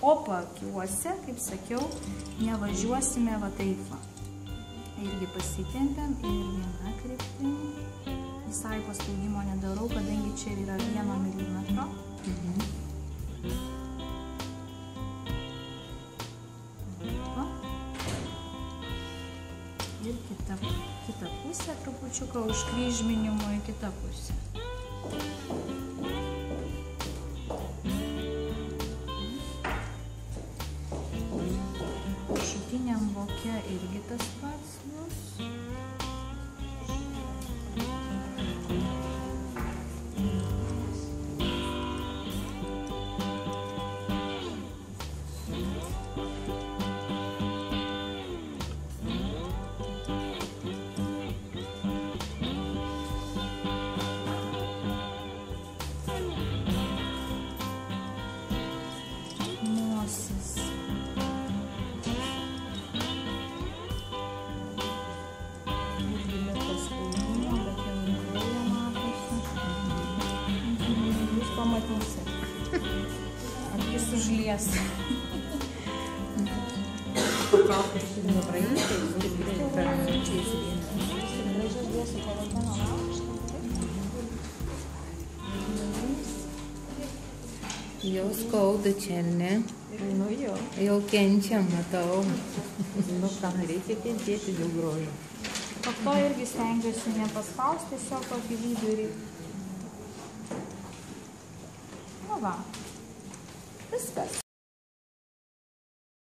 O pakiuose, kaip sakiau, nevažiuosime va taip va. Irgi pasitempiam ir viena kryptim. Visai paspaudimo nedarau, kadangi čia yra 1 milimetro. Ir kita pusė trupučiuką užkryžminimo į kitą pusę. Viršutiniam voke irgi tas pats bus. Pamatysi. Akis užlies. Kaukas turi nepraeiti, čia įsivien. Jau skauda čia, ne? Nu jo. Jau kenčiam, matau. Nu ką, reikia kentėti dėl grožio. Po to irgi stengiuosi nepaspausti, tiesiog tokį vidurį. Nu va. Viskas.